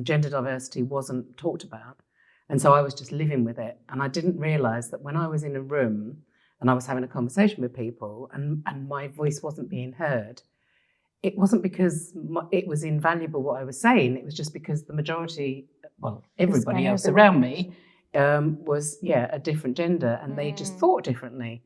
gender diversity wasn't talked about. And so I was just living with it. And I didn't realise that when I was in a room and I was having a conversation with people and my voice wasn't being heard, it wasn't because it was invaluable what I was saying. It was just because the majority, well, everybody else around me was, a different gender, and they just thought differently.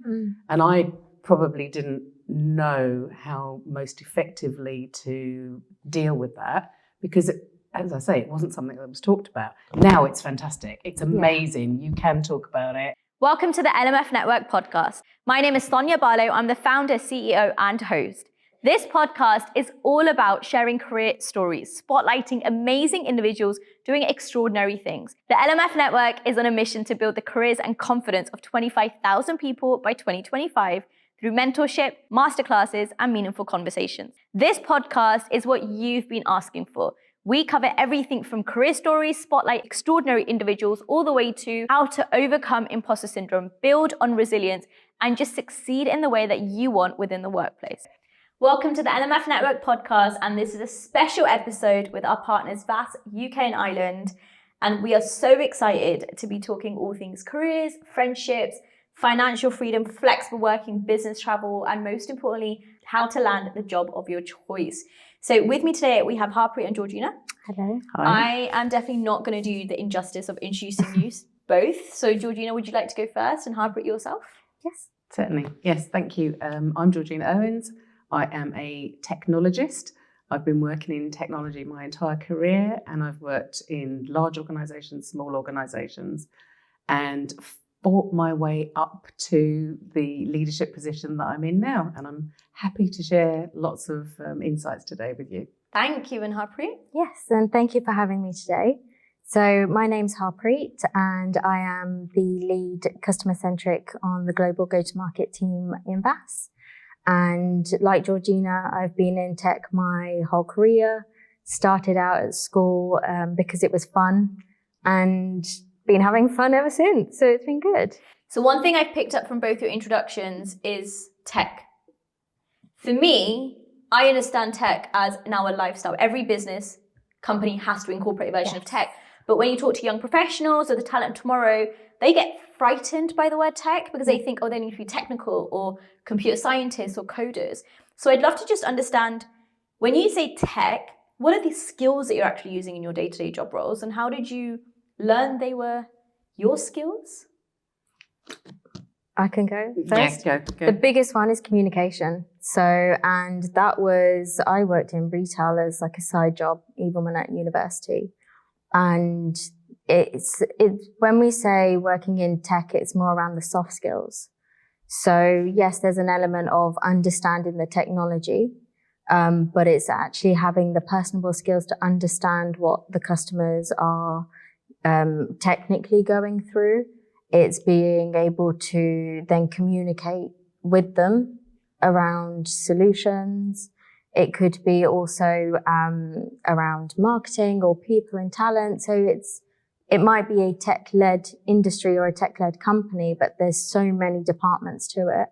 And I probably didn't know how most effectively to deal with that because, as I say, it wasn't something that was talked about. Now it's fantastic. It's amazing. You can talk about it. Welcome to the LMF Network podcast. My name is Sonia Barlow. I'm the founder, CEO, and host. This podcast is all about sharing career stories, spotlighting amazing individuals doing extraordinary things. The LMF Network is on a mission to build the careers and confidence of 25,000 people by 2025 through mentorship, masterclasses, and meaningful conversations. This podcast is what you've been asking for. We cover everything from career stories, spotlight extraordinary individuals, all the way to how to overcome imposter syndrome, build on resilience, and just succeed in the way that you want within the workplace. Welcome to the LMF Network podcast, and this is a special episode with our partners VASS UK and Ireland, and we are so excited to be talking all things careers, friendships, financial freedom, flexible working, business travel, and most importantly, how to land the job of your choice. So with me today, we have Harpreet and Georgina. Hello. Hi. I am definitely not going to do the injustice of introducing you both. So Georgina, would you like to go first, and Harpreet yourself? Yes, certainly. Yes, thank you. I'm Georgina Owens. I am a technologist. I've been working in technology my entire career, and I've worked in large organisations, small organisations, and fought my way up to the leadership position that I'm in now. And I'm happy to share lots of insights today with you. Thank you, and Harpreet? Yes, and thank you for having me today. So my name's Harpreet, and I am the lead customer-centric on the global go-to-market team in VASS. And like Georgina, I've been in tech my whole career, started out at school because it was fun, and been having fun ever since. So it's been good. So one thing I've picked up from both your introductions is tech. For me, I understand tech as now a lifestyle. Every business company has to incorporate a version of tech. But when you talk to young professionals or the talent of tomorrow, they get frightened by the word tech because they think, they need to be technical or computer scientists or coders. So I'd love to just understand, when you say tech, what are the skills that you're actually using in your day-to-day job roles, and how did you learn they were your skills? I can go first. Yeah, go. The biggest one is communication. And that was, I worked in retail as like a side job, even when at university. And it's when we say working in tech, it's more around the soft skills. So yes, there's an element of understanding the technology, but it's actually having the personable skills to understand what the customers are technically going through. It's being able to then communicate with them around solutions. It could be also around marketing or people and talent. So it might be a tech-led industry or a tech-led company, but there's so many departments to it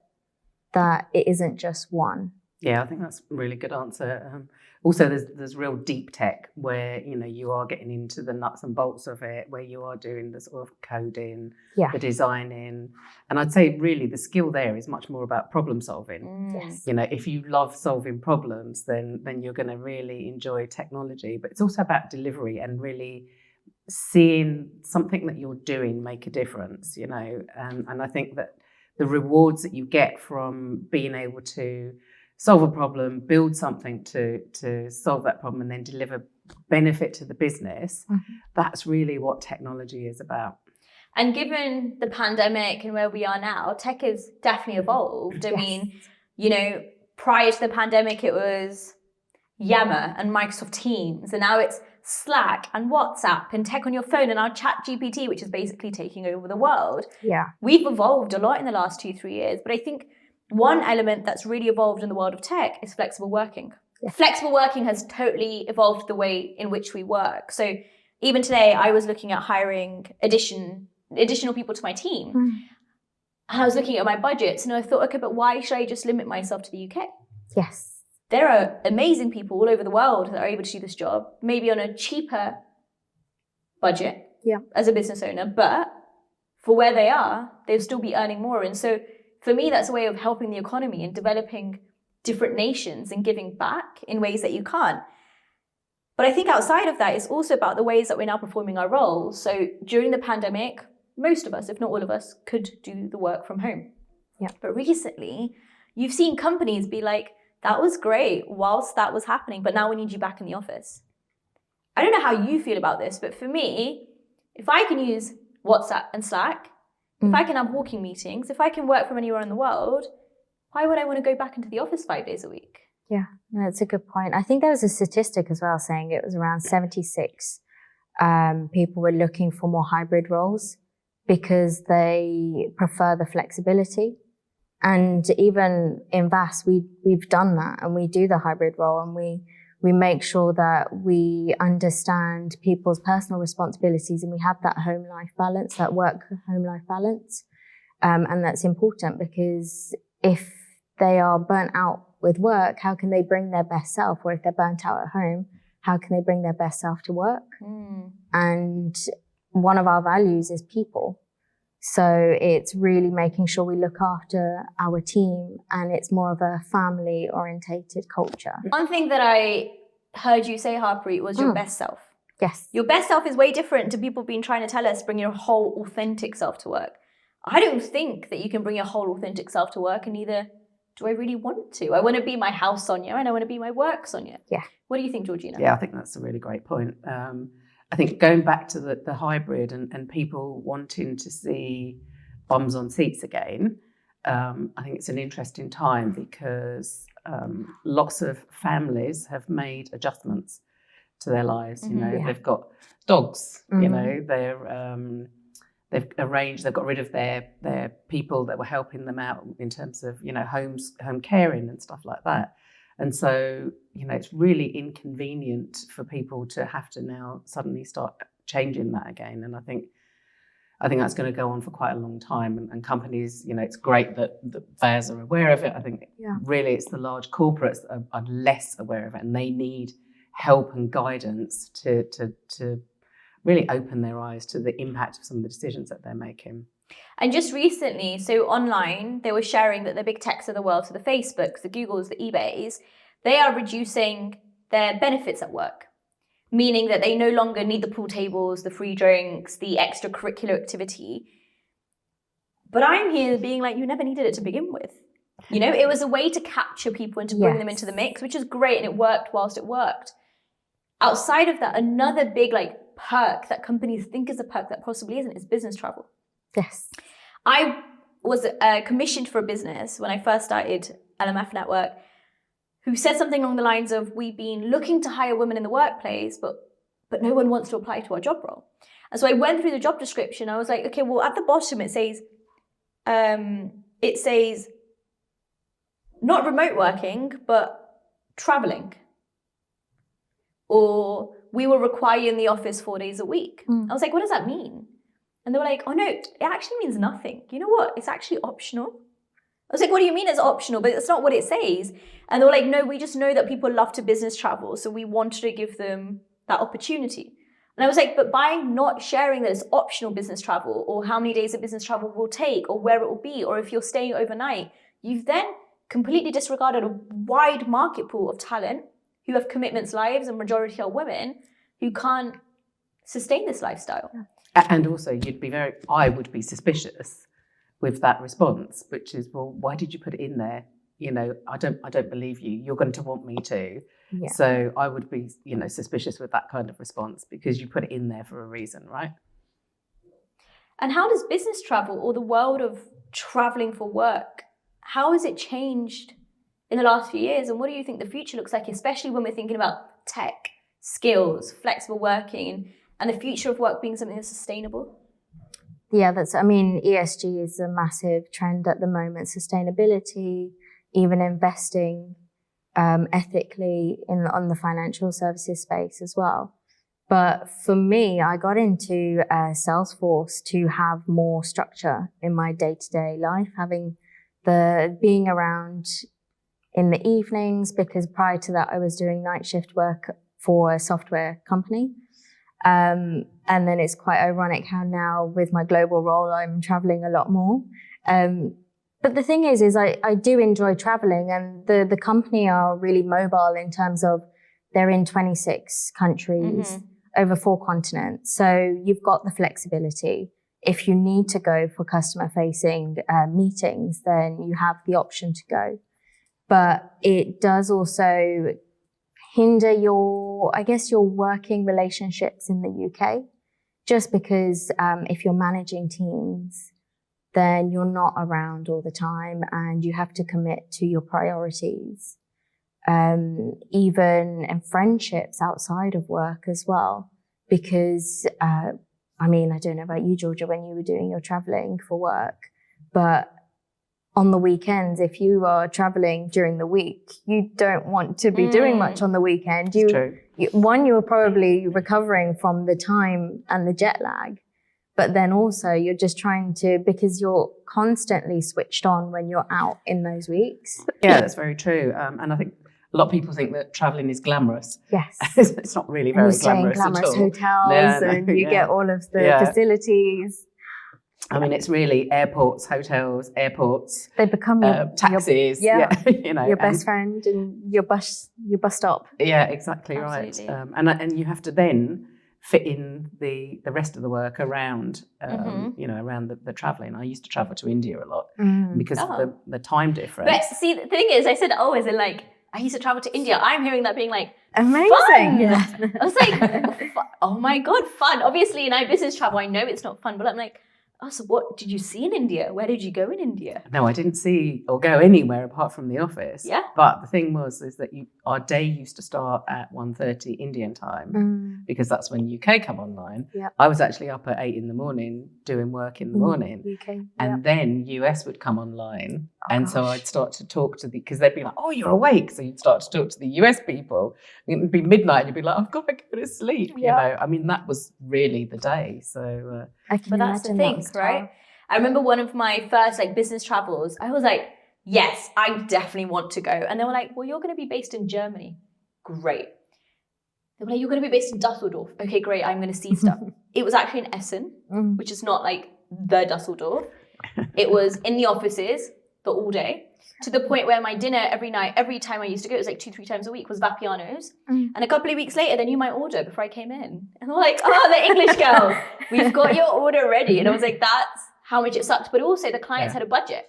that it isn't just one. Yeah, I think that's a really good answer. Also, there's real deep tech where, you are getting into the nuts and bolts of it, where you are doing the sort of coding, the designing. And I'd say really the skill there is much more about problem solving. Yes. If you love solving problems, then you're going to really enjoy technology. But it's also about delivery and really seeing something that you're doing make a difference, and I think that the rewards that you get from being able to solve a problem, build something to solve that problem, and then deliver benefit to the business, that's really what technology is about. And given the pandemic and where we are now, tech has definitely evolved. I mean, prior to the pandemic, it was Yammer and Microsoft Teams, and now it's Slack and WhatsApp and tech on your phone and our ChatGPT, which is basically taking over the world. Yeah. We've evolved a lot in the last 2-3 years, but I think one element that's really evolved in the world of tech is flexible working. Yes. Flexible working has totally evolved the way in which we work. So even today, I was looking at hiring additional people to my team. And I was looking at my budgets and I thought, okay, but why should I just limit myself to the UK? Yes. There are amazing people all over the world that are able to do this job, maybe on a cheaper budget Yeah. as a business owner, but for where they are, they'll still be earning more. And so for me, that's a way of helping the economy and developing different nations and giving back in ways that you can't. But I think outside of that, it's also about the ways that we're now performing our roles. So during the pandemic, most of us, if not all of us, could do the work from home. Yeah. But recently, you've seen companies be like, that was great whilst that was happening, but now we need you back in the office. I don't know how you feel about this, but for me, if I can use WhatsApp and Slack, if I can have walking meetings, if I can work from anywhere in the world, why would I want to go back into the office 5 days a week? Yeah, no, that's a good point. I think there was a statistic as well saying it was around 76 people were looking for more hybrid roles because they prefer the flexibility. And even in VASS, we've done that, and we do the hybrid role, and we make sure that we understand people's personal responsibilities, and we have that home-life balance, that work-home-life balance. And that's important, because if they are burnt out with work, how can they bring their best self? Or if they're burnt out at home, how can they bring their best self to work? And one of our values is people. So it's really making sure we look after our team, and it's more of a family orientated culture. One thing that I heard you say, Harpreet, was your best self. Yes. Your best self is way different to people being trying to tell us bring your whole authentic self to work. I don't think that you can bring your whole authentic self to work, and neither do I really want to. I want to be my house Sonia, and I want to be my work Sonia. Yeah. What do you think, Georgina? Yeah, I think that's a really great point. I think going back to the hybrid and people wanting to see bums on seats again, I think it's an interesting time, because lots of families have made adjustments to their lives. You know, they've got dogs. You know, they've got rid of their people that were helping them out in terms of, you know, home caring and stuff like that. And so, you know, it's really inconvenient for people to have to now suddenly start changing that again. And I think that's going to go on for quite a long time. And companies, you know, it's great that the VASS are aware of it. I think really it's the large corporates that are less aware of it, and they need help and guidance to really open their eyes to the impact of some of the decisions that they're making. And just recently, so online, they were sharing that the big techs of the world, so the Facebooks, the Googles, the eBays, they are reducing their benefits at work, meaning that they no longer need the pool tables, the free drinks, the extracurricular activity. But I'm here being like, you never needed it to begin with. You know, it was a way to capture people and to bring them into the mix, which is great, and it worked whilst it worked. Outside of that, another big perk that companies think is a perk that possibly isn't is business travel. Yes. I was commissioned for a business when I first started LMF Network, who said something along the lines of, we've been looking to hire women in the workplace, but no one wants to apply to our job role. And so I went through the job description. I was like, okay, well, at the bottom it says not remote working, but traveling. Or we will require you in the office 4 days a week. I was like, what does that mean? And they were like, oh no, it actually means nothing. You know what? It's actually optional. I was like, what do you mean it's optional? But it's not what it says. And they were like, no, we just know that people love to business travel, so we wanted to give them that opportunity. And I was like, but by not sharing that it's optional business travel, or how many days of business travel will take, or where it will be, or if you're staying overnight, you've then completely disregarded a wide market pool of talent who have commitments, lives, and majority are women who can't sustain this lifestyle. And also, I would be suspicious with that response, which is, well, why did you put it in there? You know, I don't believe you. You're going to want me to. Yeah. So I would be, you know, suspicious with that kind of response, because you put it in there for a reason, right? And how does business travel, or the world of traveling for work, how has it changed in the last few years? And what do you think the future looks like, especially when we're thinking about tech, skills, flexible working, and the future of work being something that's sustainable? Yeah, ESG is a massive trend at the moment. Sustainability, even investing ethically on the financial services space as well. But for me, I got into Salesforce to have more structure in my day-to-day life, having being around in the evenings, because prior to that I was doing night shift work for a software company. And then it's quite ironic how now with my global role, I'm traveling a lot more. But the thing is I do enjoy traveling, and the company are really mobile in terms of they're in 26 countries over 4 continents. So you've got the flexibility. If you need to go for customer facing meetings, then you have the option to go. But it does also hinder your working relationships in the UK, just because if you're managing teams, then you're not around all the time and you have to commit to your priorities. Even in friendships outside of work as well, because I don't know about you, Georgia, when you were doing your traveling for work, but on the weekends, if you are traveling during the week, you don't want to be doing much on the weekend. You were probably recovering from the time and the jet lag, but then also you're just trying to, because you're constantly switched on when you're out in those weeks. Yeah, that's very true. And I think a lot of people think that traveling is glamorous. Yes. It's not really very glamorous at all. You stay in glamorous hotels and you get all of the facilities. I mean, it's really airports, hotels, airports. They become your taxis. Your best friend and your bus stop. Yeah, exactly. Absolutely. Right. And you have to then fit in the rest of the work around, around the traveling. I used to travel to India a lot because of the time difference. But see, the thing is, I said, as in like, I used to travel to India. I'm hearing that being like, amazing. Fun. Yeah. I was like, oh my God, fun. Obviously, in our business travel, I know it's not fun, but I'm like, so what did you see in India? Where did you go in India? No, I didn't see or go anywhere apart from the office. Yeah. But the thing is that our day used to start at 1:30 Indian time because that's when UK come online. Yep. I was actually up at 8 in the morning doing work in the morning. UK. And then US would come online. So I'd start to talk to because they'd be like, oh, you're awake. So you'd start to talk to the US people. It'd be midnight and you'd be like, I've got to go to sleep. Yeah. That was really the day. So but that's the thing, right? I remember one of my first business travels, I was like, yes, I definitely want to go. And they were like, well, you're going to be based in Germany. Great. They were like, you're going to be based in Dusseldorf. Okay, great. I'm going to see stuff. It was actually in Essen, which is not like the Dusseldorf. It was in the offices, but all day. To the point where my dinner every night, every time I used to go, it was like 2-3 times a week, was Vapiano's. And a couple of weeks later, they knew my order before I came in. And they're like, the English girl, we've got your order ready. And I was like, that's how much it sucked. But also the clients had a budget.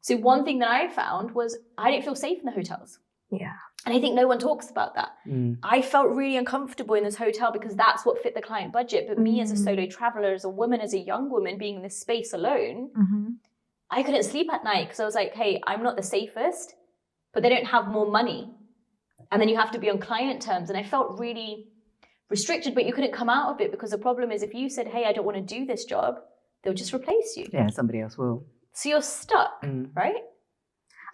So one thing that I found was I didn't feel safe in the hotels. Yeah. And I think no one talks about that. I felt really uncomfortable in this hotel because that's what fit the client budget. But me as a solo traveler, as a woman, as a young woman being in this space alone, I couldn't sleep at night because I was like, hey, I'm not the safest, but they don't have more money. And then you have to be on client terms. And I felt really restricted, but you couldn't come out of it because the problem is if you said, hey, I don't want to do this job, they'll just replace you. Yeah, somebody else will. So you're stuck, right?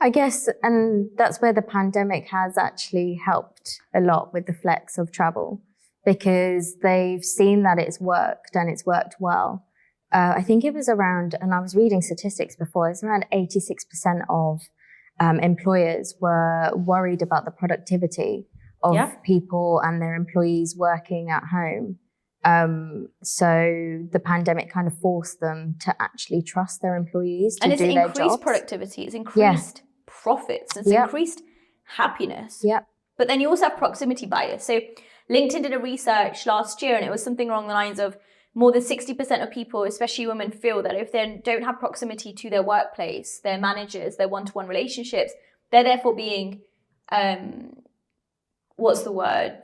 I guess, and that's where the pandemic has actually helped a lot with the flex of travel, because they've seen that it's worked and it's worked well. I think it was around, and I was reading statistics before, it's around 86% of employers were worried about the productivity of people and their employees working at home. So the pandemic kind of forced them to actually trust their employees to do their jobs. And it's increased productivity, it's increased profits, it's increased happiness. Yep. But then you also have proximity bias. So LinkedIn did a research last year and it was something along the lines of more than 60% of people, especially women, feel that if they don't have proximity to their workplace, their managers, their one-to-one relationships, they're therefore being, what's the word?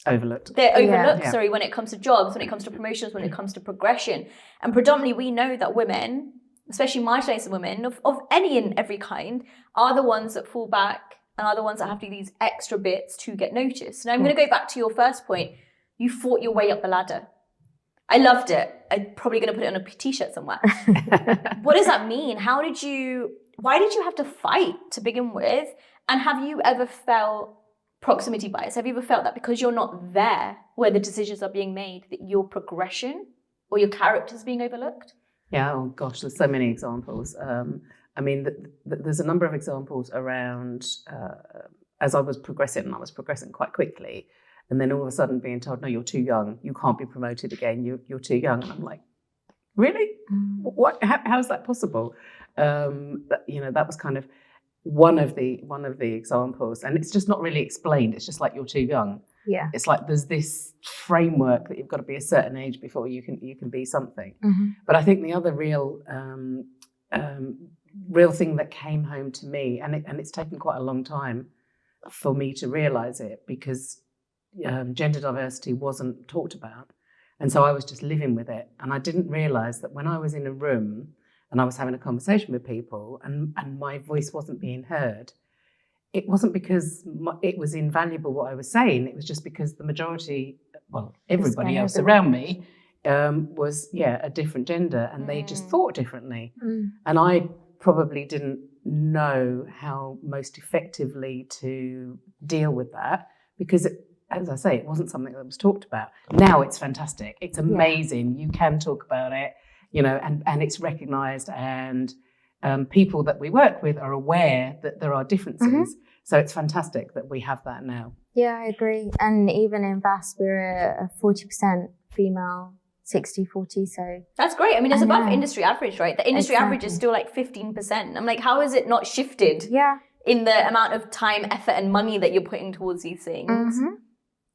Overlooked. They're overlooked, when it comes to jobs, when it comes to promotions, when it comes to progression. And predominantly we know that women, especially marginalized women of any and every kind, are the ones that fall back and are the ones that have to do these extra bits to get noticed. Now I'm going to go back to your first point. You fought your way up the ladder. I loved it. I'm probably going to put it on a t-shirt somewhere. What does that mean? Why did you have to fight to begin with? And have you ever felt proximity bias? Have you ever felt that because you're not there where the decisions are being made, that your progression or your character is being overlooked? Yeah, oh gosh, there's so many examples. There's a number of examples around as I was progressing, and I was progressing quite quickly. and then all of a sudden being told, no, you're too young, you can't be promoted again, you're too young. And I'm like, really? What? How is that possible? That was kind of one of the examples, and it's just not really explained. It's just like, you're too young. Yeah. It's like there's this framework that you've got to be a certain age before you can be something. But I think the other real thing that came home to me, and it's taken quite a long time for me to realize it, because gender diversity wasn't talked about. And so I was just living with it. And I didn't realize that when I was in a room and I was having a conversation with people and my voice wasn't being heard, it wasn't because it was invaluable what I was saying. It was just because the majority, everybody else around me was, a different gender, and they just thought differently. And I probably didn't know how most effectively to deal with that, because as I say, it wasn't something that was talked about. Now it's fantastic. It's amazing. You can talk about it, and it's recognised, and people that we work with are aware that there are differences. So it's fantastic that we have that now. Yeah, I agree. And even in VASS, we're a 40% female, 60-40. So that's great. I mean, it's above industry average, right? The industry average is still like 15%. I'm like, how is it not shifted? Yeah. In the amount of time, effort, and money that you're putting towards these things.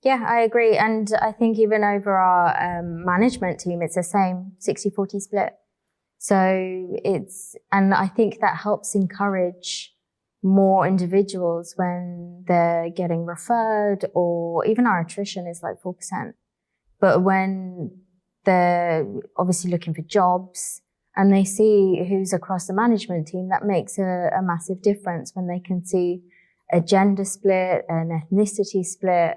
Yeah, I agree. And I think even over our management team, it's the same 60-40 split. So and I think that helps encourage more individuals when they're getting referred, or even our attrition is like 4%. But when they're obviously looking for jobs and they see who's across the management team, that makes a massive difference when they can see a gender split, an ethnicity split.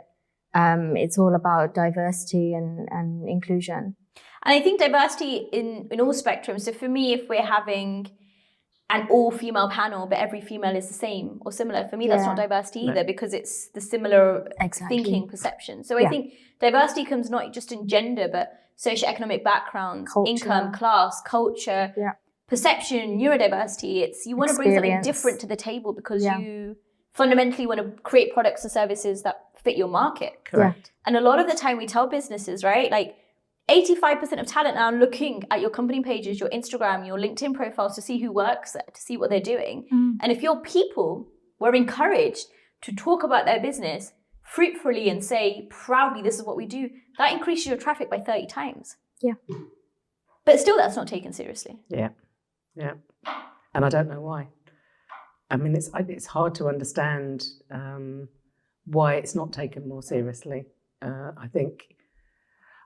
It's all about diversity and inclusion. And I think diversity in all spectrums. So for me, if we're having an all-female panel, but every female is the same or similar, for me, that's not diversity either, because it's the similar thinking perception. So I think diversity comes not just in gender, but socioeconomic backgrounds, income, class, culture, perception, neurodiversity. You want to bring something different to the table, because you fundamentally want to create products or services that fit your market. Correct. And a lot of the time we tell businesses, right, like 85% of talent now looking at your company pages, your Instagram, your LinkedIn profiles to see who works there, to see what they're doing. And if your people were encouraged to talk about their business fruitfully and say proudly, this is what we do, that increases your traffic by 30 times. Yeah. But still, that's not taken seriously. Yeah. And I don't know why. I mean, it's hard to understand why it's not taken more seriously.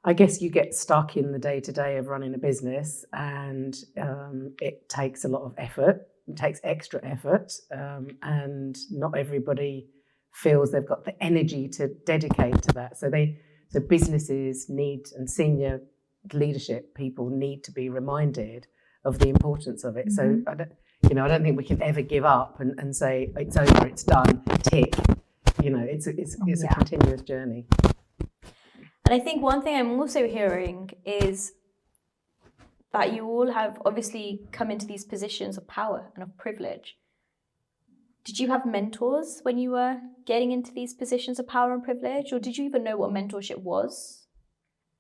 I guess you get stuck in the day-to-day of running a business, and it takes a lot of effort. It takes extra effort, and not everybody feels they've got the energy to dedicate to that. So businesses need, and senior leadership people need to be reminded of the importance of it. So I don't think we can ever give up and say it's over, it's done, tick. It's a continuous journey. And I think one thing I'm also hearing is that you all have obviously come into these positions of power and of privilege. Did you have mentors when you were getting into these positions of power and privilege? Or did you even know what mentorship was?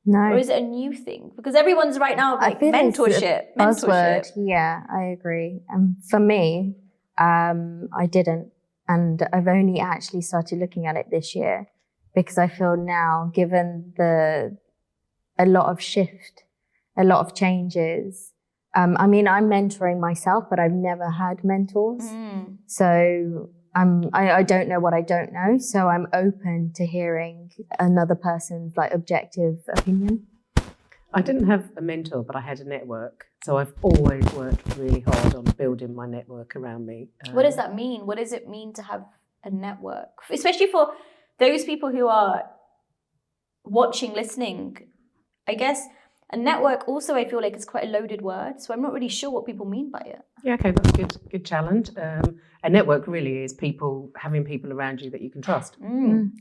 No. Or is it a new thing? Because everyone's right now like mentorship. Buzzword. Yeah, I agree. And for me, I didn't. And I've only actually started looking at it this year, because I feel now, given a lot of shift, a lot of changes. I'm mentoring myself, but I've never had mentors. So I don't know what I don't know. So I'm open to hearing another person's objective opinion. I didn't have a mentor, but I had a network. So I've always worked really hard on building my network around me. What does that mean? What does it mean to have a network? Especially for those people who are watching, listening, I guess a network also, I feel like, is quite a loaded word. So I'm not really sure what people mean by it. Yeah, okay, that's a good challenge. A network really is having people around you that you can trust.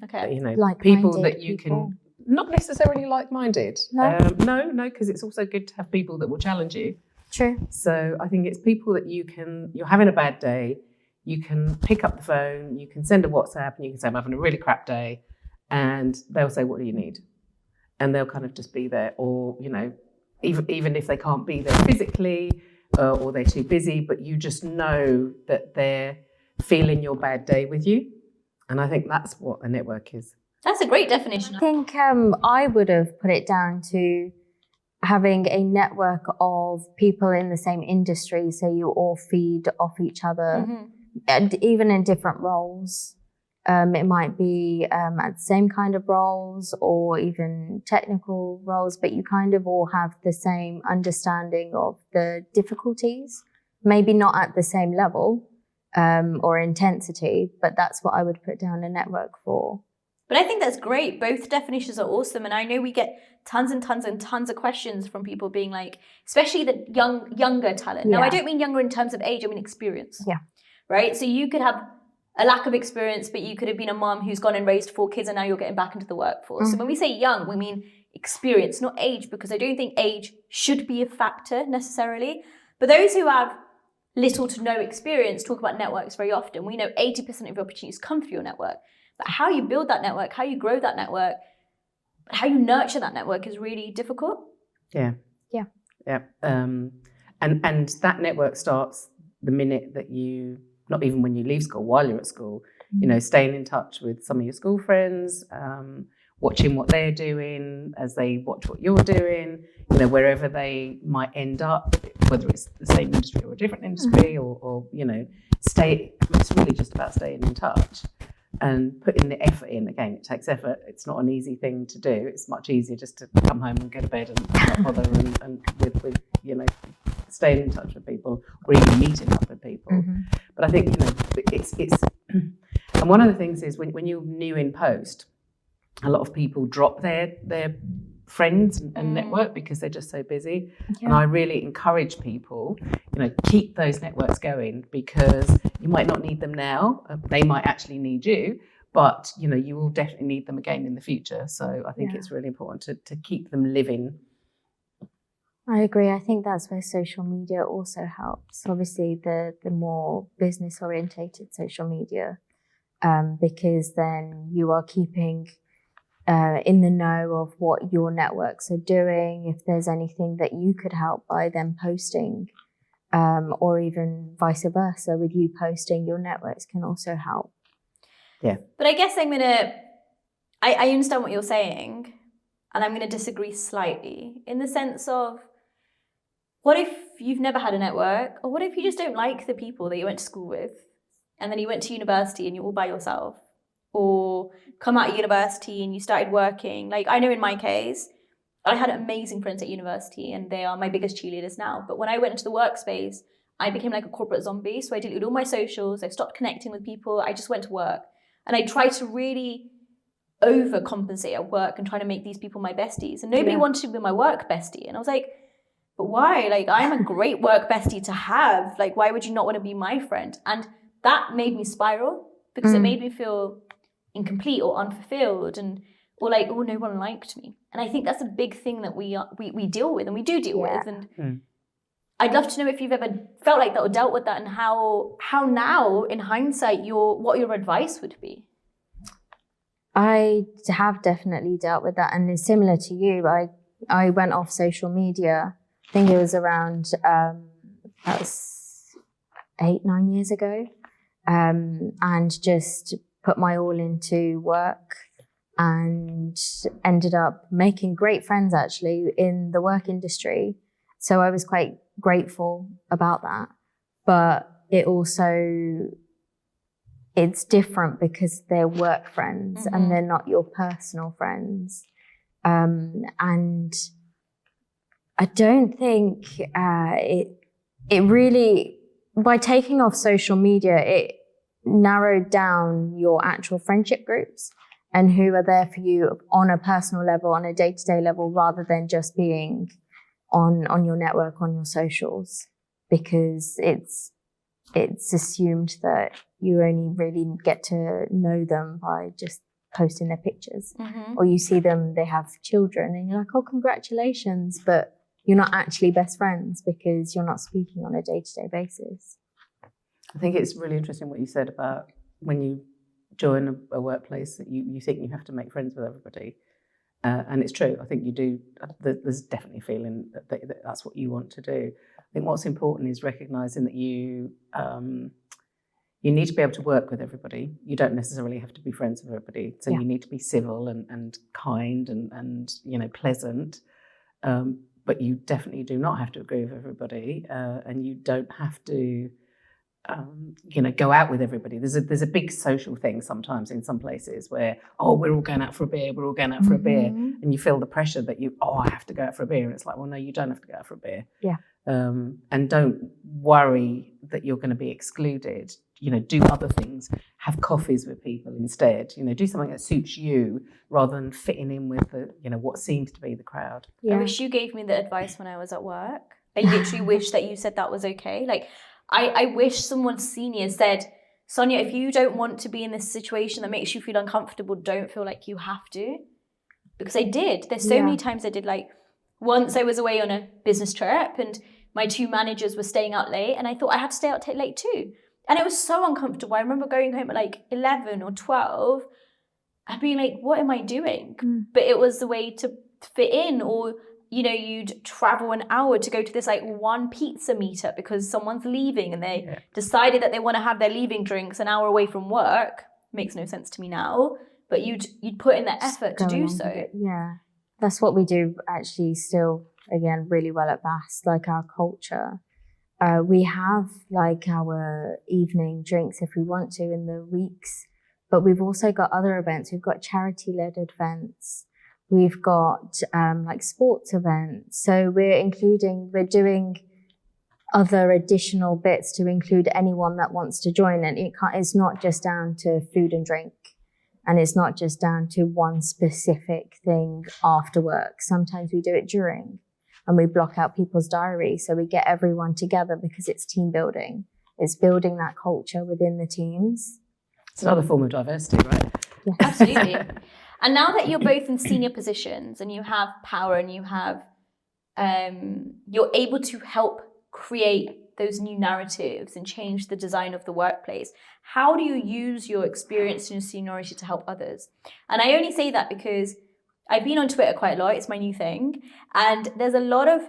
Okay. People that you can, not necessarily like-minded. No, because it's also good to have people that will challenge you. True. So I think it's people that you're having a bad day, you can pick up the phone, you can send a WhatsApp, and you can say, I'm having a really crap day. and they'll say, what do you need? And they'll kind of just be there, or, you know, even if they can't be there physically or they're too busy, but you just know that they're feeling your bad day with you. And I think that's what a network is. That's a great definition. I think I would have put it down to having a network of people in the same industry, so you all feed off each other, and even in different roles. It might be at the same kind of roles or even technical roles, but you kind of all have the same understanding of the difficulties, maybe not at the same level or intensity, but that's what I would put down a network for. But I think that's great. Both definitions are awesome. And I know we get tons and tons and tons of questions from people being like, especially the younger talent. Now, I don't mean younger in terms of age, I mean experience. Yeah. Right? So you could have a lack of experience, but you could have been a mom who's gone and raised 4 kids and now you're getting back into the workforce. So when we say young, we mean experience, not age, because I don't think age should be a factor necessarily. But those who have little to no experience talk about networks very often. We know 80% of your opportunities come through your network. But how you build that network, how you grow that network, how you nurture that network is really difficult. Yeah. And that network starts the minute that you, not even when you leave school, while you're at school, you know, staying in touch with some of your school friends, watching what they're doing as they watch what you're doing, you know, wherever they might end up, whether it's the same industry or a different industry, or you know, it's really just about staying in touch. And putting the effort in. Again, it takes effort. It's not an easy thing to do. It's much easier just to come home and go to bed and not bother and with you know, staying in touch with people or even meeting up with people. But I think, you know, it's and one of the things is when you're new in post, a lot of people drop their friends and network because they're just so busy. And I really encourage people, you know, keep those networks going, because you might not need them now. They might actually need you, but you know, you will definitely need them again in the future. So I think it's really important to keep them living. I agree. I think that's where social media also helps. Obviously, the more business orientated social media, because then you are keeping in the know of what your networks are doing, if there's anything that you could help by them posting, or even vice versa, with you posting, your networks can also help. Yeah. But I guess I understand what you're saying, and I'm going to disagree slightly in the sense of, what if you've never had a network, or what if you just don't like the people that you went to school with, and then you went to university and you're all by yourself? Or come out of university and you started working. Like, I know in my case, I had amazing friends at university and they are my biggest cheerleaders now. But when I went into the workspace, I became like a corporate zombie. So I deleted all my socials. I stopped connecting with people. I just went to work. And I tried to really overcompensate at work and try to make these people my besties. And nobody wanted to be my work bestie. And I was like, but why? Like, I'm a great work bestie to have. Like, why would you not want to be my friend? And that made me spiral, because it made me feel incomplete or unfulfilled, or like, oh, no one liked me. And I think that's a big thing that we deal with, and we do deal with. And I'd love to know if you've ever felt like that or dealt with that, and how now in hindsight what your advice would be. I have definitely dealt with that, and it's similar to you. I went off social media. I think it was around that was 8-9 years ago, and just put my all into work, and ended up making great friends actually in the work industry. So I was quite grateful about that. But it's different because they're work friends and they're not your personal friends. And I don't think it really, by taking off social media, it narrowed down your actual friendship groups and who are there for you on a personal level, on a day-to-day level, rather than just being on your network, on your socials, because it's assumed that you only really get to know them by just posting their pictures. Or you see them, they have children, and you're like, oh, congratulations, but you're not actually best friends because you're not speaking on a day-to-day basis. I think it's really interesting what you said about when you join a workplace that you think you have to make friends with everybody. And it's true. I think you do. There's definitely a feeling that that's what you want to do. I think what's important is recognising that you need to be able to work with everybody. You don't necessarily have to be friends with everybody. So you need to be civil and kind and pleasant. But you definitely do not have to agree with everybody, and you don't have to. Go out with everybody. There's a big social thing sometimes in some places where, we're all going out for a beer, for a beer, and you feel the pressure that I have to go out for a beer. And it's like, well, no, you don't have to go out for a beer. Yeah. And don't worry that you're going to be excluded. Do other things. Have coffees with people instead. Do something that suits you rather than fitting in with the, what seems to be the crowd. I wish you gave me the advice when I was at work. I literally wish that you said that was okay. Like, I wish someone senior said, Sonia, if you don't want to be in this situation that makes you feel uncomfortable, don't feel like you have to. Because I did. There's so many times I did. Like, once I was away on a business trip and my 2 managers were staying out late, and I thought I had to stay out late too. And it was so uncomfortable. I remember going home at like 11 or 12 and being like, what am I doing? But it was the way to fit in. Or you'd travel an hour to go to this like one pizza meetup because someone's leaving and they decided that they want to have their leaving drinks an hour away from work. Makes no sense to me now, but you'd put in the effort to do so. Yeah, that's what we do actually still, again, really well at VASS, like our culture. We have like our evening drinks if we want to in the weeks, but we've also got other events. We've got charity-led events. We've got like sports events. So we're doing other additional bits to include anyone that wants to join. And it's not just down to food and drink. And it's not just down to one specific thing after work. Sometimes we do it during, and we block out people's diaries. So we get everyone together because it's team building. It's building that culture within the teams. It's another form of diversity, right? Yeah. Absolutely. And now that you're both in senior positions and you have power and you have, you're able to help create those new narratives and change the design of the workplace, how do you use your experience and your seniority to help others? And I only say that because I've been on Twitter quite a lot. It's my new thing. And there's a lot of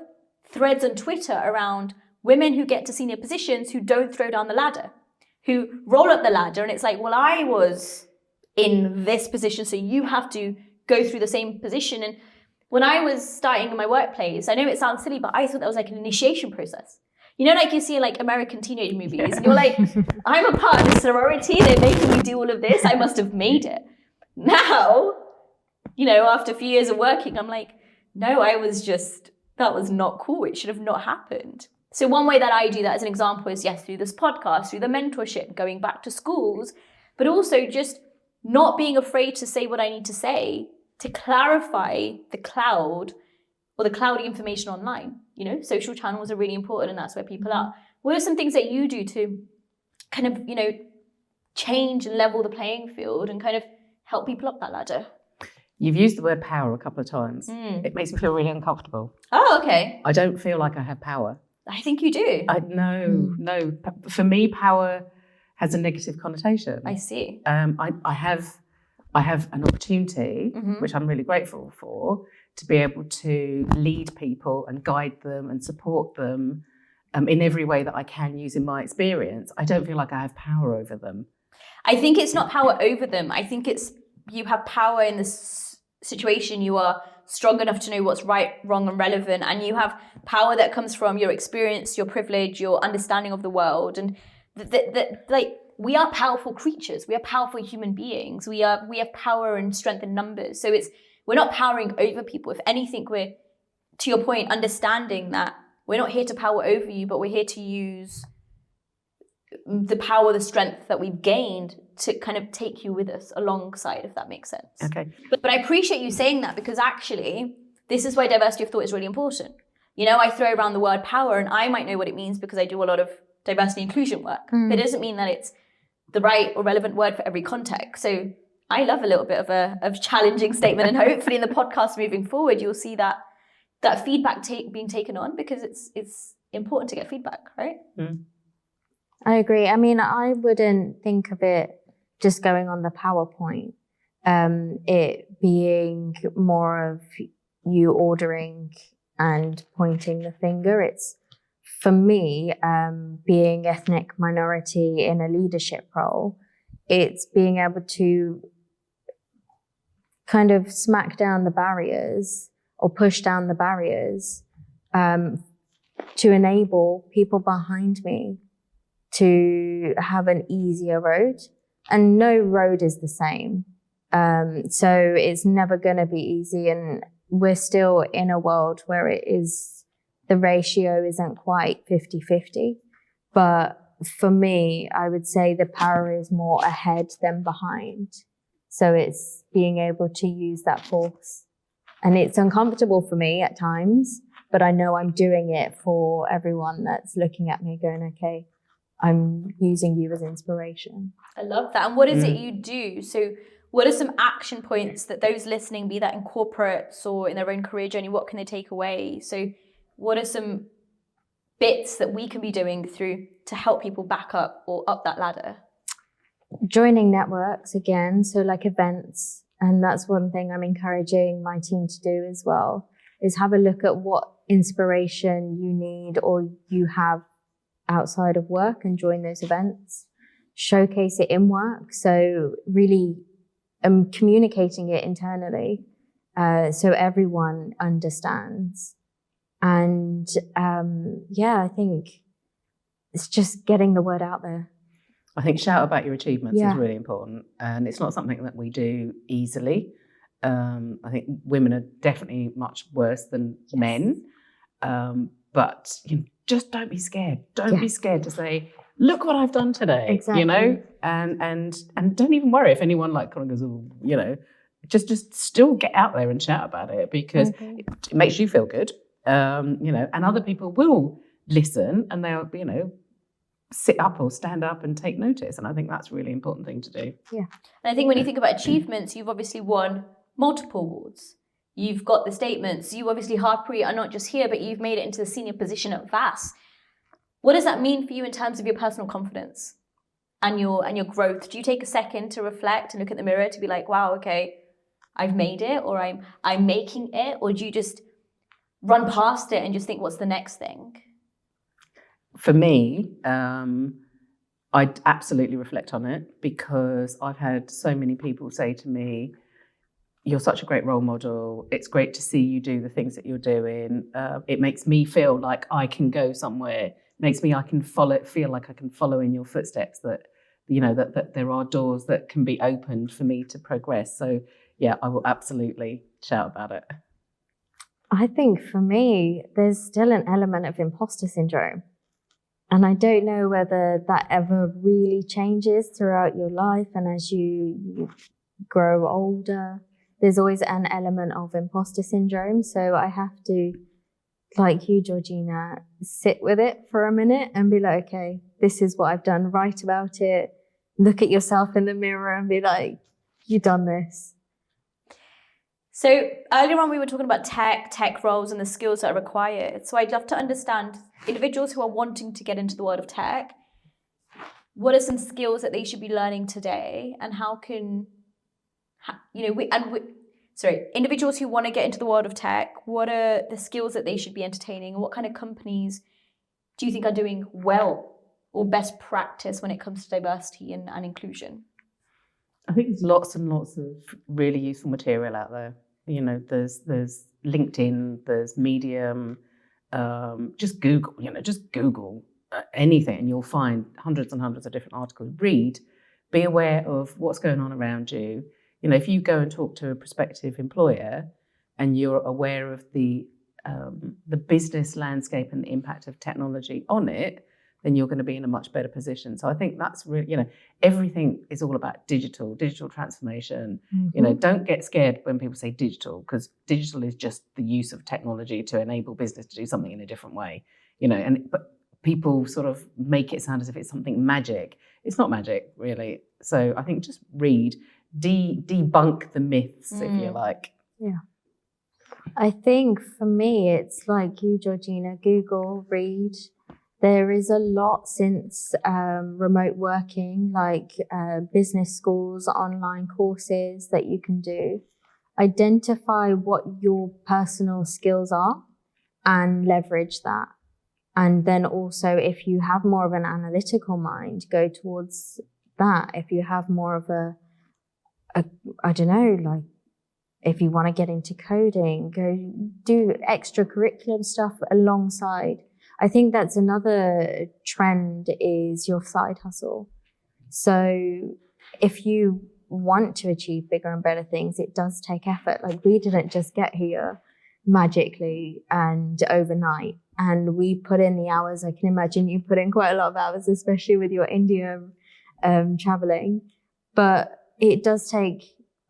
threads on Twitter around women who get to senior positions who don't throw down the ladder, who roll up the ladder. And it's like, well, I was in this position, so you have to go through the same position. And when I was starting in my workplace, I know it sounds silly, but I thought that was like an initiation process. Like you see like American teenage movies, and you're like, I'm a part of the sorority, they're making me do all of this, I must have made it. Now, after a few years of working, I'm like, no, that was not cool. It should have not happened. So one way that I do that as an example is, yes, through this podcast, through the mentorship, going back to schools, but also just not being afraid to say what I need to say to clarify the cloud or the cloudy information online. Social channels are really important, and that's where people are. What are some things that you do to kind of, change and level the playing field and kind of help people up that ladder? You've used the word power a couple of times. It makes me feel really uncomfortable. Oh, okay. I don't feel like I have power. I think you do. No. For me, power has a negative connotation. I see. I have an opportunity, which I'm really grateful for, to be able to lead people and guide them and support them in every way that I can using my experience. I don't feel like I have power over them. I think it's not power over them. I think it's you have power in this situation. You are strong enough to know what's right, wrong, and relevant. And you have power that comes from your experience, your privilege, your understanding of the world. And we are powerful creatures. We are powerful human beings. We have power and strength in numbers. So we're not powering over people. If anything, we're, to your point, understanding that we're not here to power over you, but we're here to use the power, the strength that we've gained to kind of take you with us alongside, if that makes sense. Okay. But I appreciate you saying that, because actually, this is why diversity of thought is really important. I throw around the word power, and I might know what it means because I do a lot of diversity inclusion work. But it doesn't mean that it's the right or relevant word for every context. So I love a little bit of a challenging statement, and hopefully in the podcast moving forward, you'll see that feedback being taken on, because it's important to get feedback, right? I agree. I mean, I wouldn't think of it just going on the PowerPoint, it being more of you ordering and pointing the finger. It's, for me, being ethnic minority in a leadership role, it's being able to kind of smack down the barriers or push down the barriers to enable people behind me to have an easier road. And no road is the same. So it's never going to be easy. And we're still in a world where the ratio isn't quite 50-50. But for me, I would say the power is more ahead than behind. So it's being able to use that force. And it's uncomfortable for me at times, but I know I'm doing it for everyone that's looking at me going, okay, I'm using you as inspiration. I love that. And what is it you do? So what are some action points that those listening, be that in corporates or in their own career journey, what can they take away? So what are some bits that we can be doing to help people back up or up that ladder? Joining networks again, so like events. And that's one thing I'm encouraging my team to do as well, is have a look at what inspiration you need or you have outside of work and join those events. Showcase it in work. So really communicating it internally so everyone understands. And I think it's just getting the word out there. I think shout about your achievements is really important, and it's not something that we do easily. I think women are definitely much worse than men, but just don't be scared. Don't be scared to say, "Look what I've done today." Exactly. And don't even worry if anyone kind of goes, "Oh," just still get out there and shout about it, because it makes you feel good, and other people will listen and they'll sit up or stand up and take notice. And I think that's a really important thing to do. Yeah. And I think when you think about achievements, you've obviously won multiple awards. You've got the statements. You obviously, Harpreet, are not just here, but you've made it into the senior position at VASS. What does that mean for you in terms of your personal confidence and your growth? Do you take a second to reflect and look at the mirror to be like, wow, okay, I've made it, or I'm making it? Or do you just run past it and just think, what's the next thing? For me, I absolutely reflect on it, because I've had so many people say to me, "You're such a great role model. It's great to see you do the things that you're doing. It makes me feel like I can go somewhere. It makes me feel like I can follow in your footsteps. That that there are doors that can be opened for me to progress." So yeah, I will absolutely shout about it. I think for me, there's still an element of imposter syndrome. And I don't know whether that ever really changes throughout your life. And as you grow older, there's always an element of imposter syndrome. So I have to, like you, Georgina, sit with it for a minute and be like, okay, this is what I've done. Write about it. Look at yourself in the mirror and be like, you've done this. So earlier on, we were talking about tech roles and the skills that are required. So I'd love to understand individuals who are wanting to get into the world of tech. What are some skills that they should be learning today, and how can, individuals who want to get into the world of tech, what are the skills that they should be entertaining, and what kind of companies do you think are doing well or best practice when it comes to diversity and inclusion? I think there's lots and lots of really useful material out there. There's LinkedIn, there's Medium, just Google anything and you'll find hundreds and hundreds of different articles. Read, be aware of what's going on around you. If you go and talk to a prospective employer and you're aware of the business landscape and the impact of technology on it, then you're going to be in a much better position. So I think that's really, everything is all about digital transformation. Mm-hmm. Don't get scared when people say digital, because digital is just the use of technology to enable business to do something in a different way. But people sort of make it sound as if it's something magic. It's not magic, really. So I think just read, debunk the myths, if you like. Yeah. I think for me, it's like you, Georgina, Google, read, There is a lot since remote working, like business schools, online courses that you can do. Identify what your personal skills are and leverage that. And then also, if you have more of an analytical mind, go towards that. If you have more of I don't know, like if you want to get into coding, go do extracurricular stuff alongside. I think that's another trend, is your side hustle. So if you want to achieve bigger and better things, it does take effort. Like, we didn't just get here magically and overnight. And we put in the hours. I can imagine you put in quite a lot of hours, especially with your India traveling. But it does take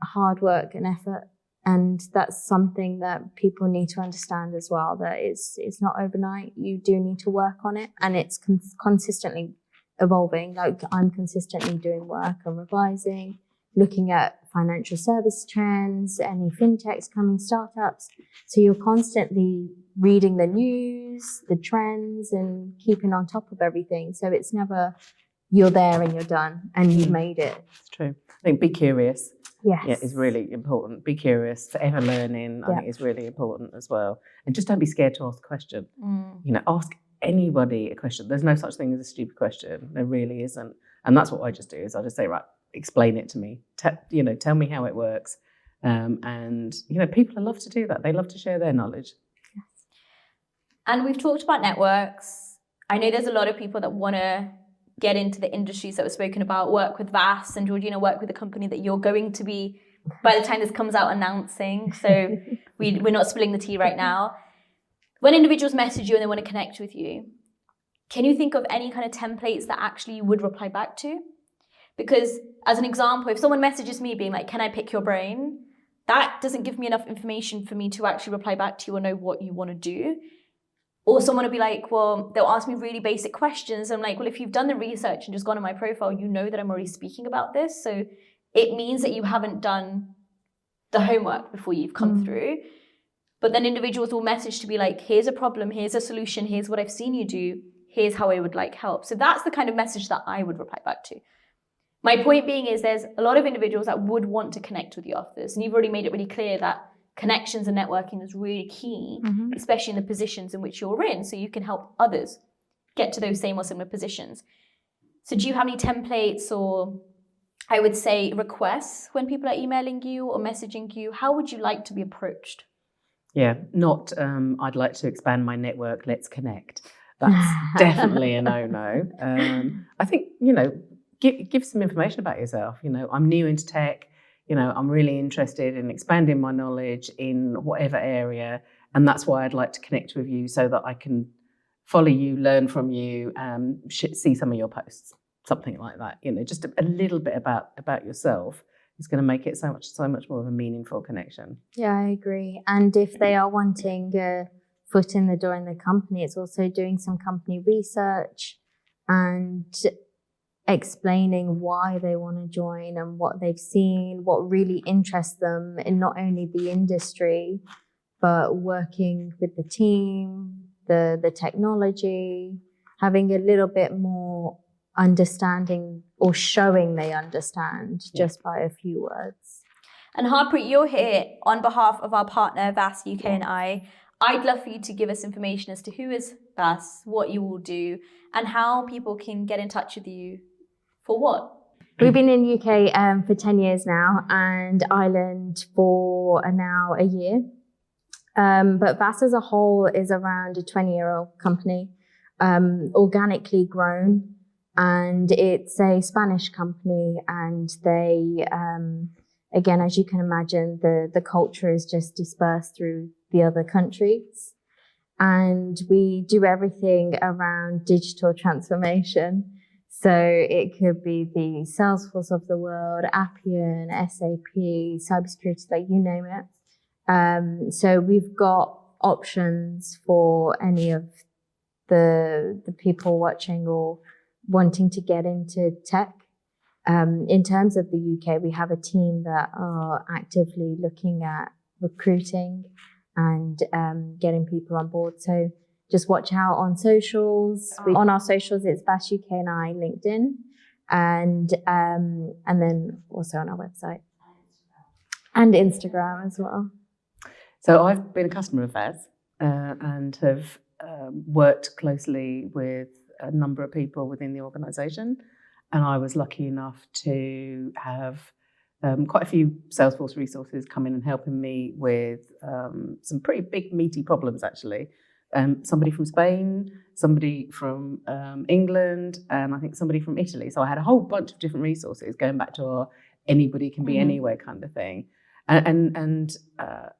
hard work and effort. And that's something that people need to understand as well, that it's not overnight. You do need to work on it, and it's consistently evolving. Like, I'm consistently doing work and revising, looking at financial service trends, any fintechs coming, startups. So you're constantly reading the news, the trends, and keeping on top of everything. So it's never you're there and you're done and you've made it. It's true. I think be curious. Yes. Yeah, is really important. Be curious, forever learning, I think is really important as well. And just don't be scared to ask a question. You know, ask anybody a question. There's no such thing as a stupid question. There really isn't. And that's what I just do, is I just say, right, explain it to me. Tell me how it works. And, people love to do that. They love to share their knowledge. Yes. And we've talked about networks. I know there's a lot of people that want to get into the industries that were spoken about, work with VASS, and Georgina, work with a company that you're going to be, by the time this comes out, announcing. So we're not spilling the tea right now. When individuals message you and they want to connect with you, can you think of any kind of templates that actually you would reply back to? Because as an example, if someone messages me being like, can I pick your brain? That doesn't give me enough information for me to actually reply back to you or know what you want to do. Or someone will be like, well, they'll ask me really basic questions. I'm like, well, if you've done the research and just gone on my profile, you know that I'm already speaking about this. So it means that you haven't done the homework before you've come through. But then individuals will message to be like, here's a problem, here's a solution, here's what I've seen you do, here's how I would like help. So that's the kind of message that I would reply back to. My point being is there's a lot of individuals that would want to connect with the authors. And you've already made it really clear that connections and networking is really key, especially in the positions in which you're in, so you can help others get to those same or similar positions. So do you have any templates or, I would say, requests when people are emailing you or messaging you? How would you like to be approached? Yeah, not I'd like to expand my network, let's connect. That's definitely a no-no. I think, give some information about yourself. I'm new into tech. I'm really interested in expanding my knowledge in whatever area. And that's why I'd like to connect with you, so that I can follow you, learn from you, see some of your posts, something like that. Just a little bit about yourself is going to make it so much more of a meaningful connection. Yeah, I agree. And if they are wanting a foot in the door in the company, it's also doing some company research and explaining why they want to join and what they've seen, what really interests them in not only the industry, but working with the team, the technology, having a little bit more understanding or showing they understand just by a few words. And Harpreet, you're here on behalf of our partner, VASS UK and I'd love for you to give us information as to who is VASS, what you will do, and how people can get in touch with you. For what? We've been in UK for 10 years now, and Ireland for now a year. But VASS as a whole is around a 20-year-old company, organically grown, and it's a Spanish company. And they, again, as you can imagine, the culture is just dispersed through the other countries. And we do everything around digital transformation. So it could be the Salesforce of the world, Appian, SAP, cybersecurity, like you name it. So we've got options for any of the people watching or wanting to get into tech. In terms of the UK, we have a team that are actively looking at recruiting and getting people on board. So just watch out on socials. On our socials, it's VASS UK and I, LinkedIn, and then also on our website and Instagram as well. So I've been a customer of VASS and have worked closely with a number of people within the organisation, and I was lucky enough to have quite a few Salesforce resources come in and helping me with some pretty big meaty problems actually. Somebody from Spain, somebody from England, and I think somebody from Italy. So I had a whole bunch of different resources going back to our anybody can be anywhere kind of thing. And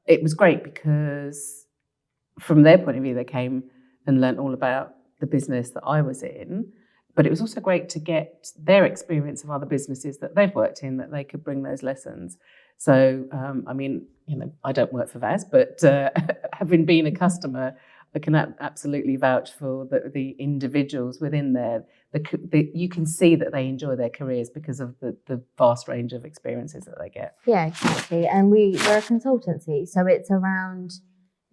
it was great because from their point of view, they came and learnt all about the business that I was in. But it was also great to get their experience of other businesses that they've worked in, that they could bring those lessons. So, I mean, I don't work for VASS, but having been a customer, I can absolutely vouch for the individuals within there. You can see that they enjoy their careers because of the vast range of experiences that they get. Yeah, exactly. And we're a consultancy, so it's around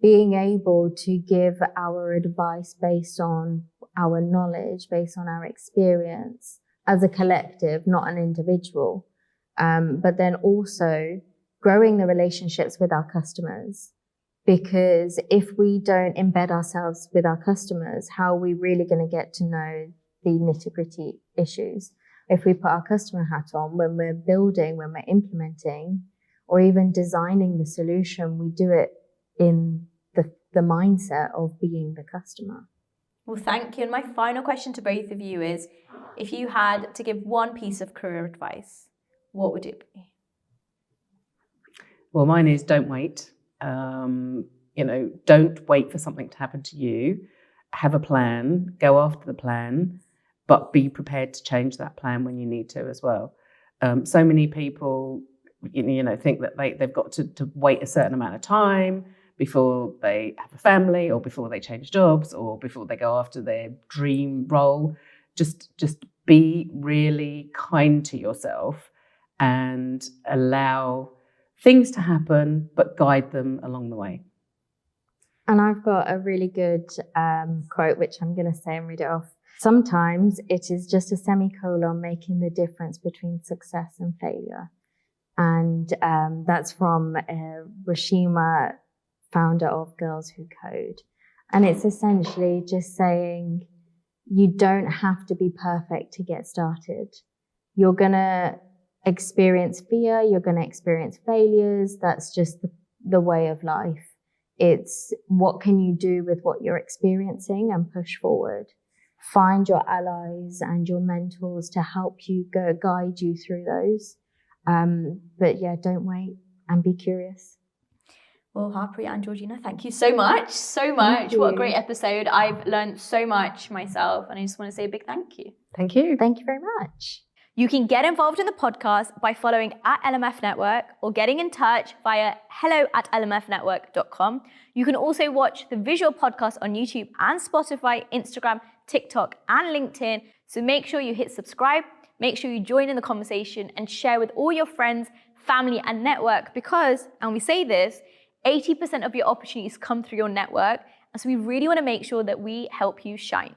being able to give our advice based on our knowledge, based on our experience as a collective, not an individual. But then also growing the relationships with our customers. Because if we don't embed ourselves with our customers, how are we really going to get to know the nitty-gritty issues? If we put our customer hat on when we're building, when we're implementing, or even designing the solution, we do it in the mindset of being the customer. Well, thank you. And my final question to both of you is, if you had to give one piece of career advice, what would it be? Well, mine is don't wait. Don't wait for something to happen to you. Have a plan, go after the plan, but be prepared to change that plan when you need to as well. So many people, think that they've got to wait a certain amount of time before they have a family, or before they change jobs, or before they go after their dream role. Just be really kind to yourself and allow things to happen, but guide them along the way. And I've got a really good quote, which I'm going to say and read it off. Sometimes it is just a semicolon making the difference between success and failure. And that's from Rashima, founder of Girls Who Code. And it's essentially just saying, you don't have to be perfect to get started. You're going to experience fear, you're going to experience failures. That's just the way of life. It's what can you do with what you're experiencing and push forward. Find your allies and your mentors to help you guide you through those. But yeah, don't wait and be curious. Well, Harpreet and Georgina, thank you so much. What a great episode. I've learned so much myself, and I just want to say a big thank you. Thank you. Thank you very much. You can get involved in the podcast by following @LMF Network or getting in touch via hello@lmfnetwork.com. You can also watch the visual podcast on YouTube and Spotify, Instagram, TikTok, and LinkedIn. So make sure you hit subscribe, make sure you join in the conversation and share with all your friends, family, and network because, and we say this, 80% of your opportunities come through your network. And so we really want to make sure that we help you shine.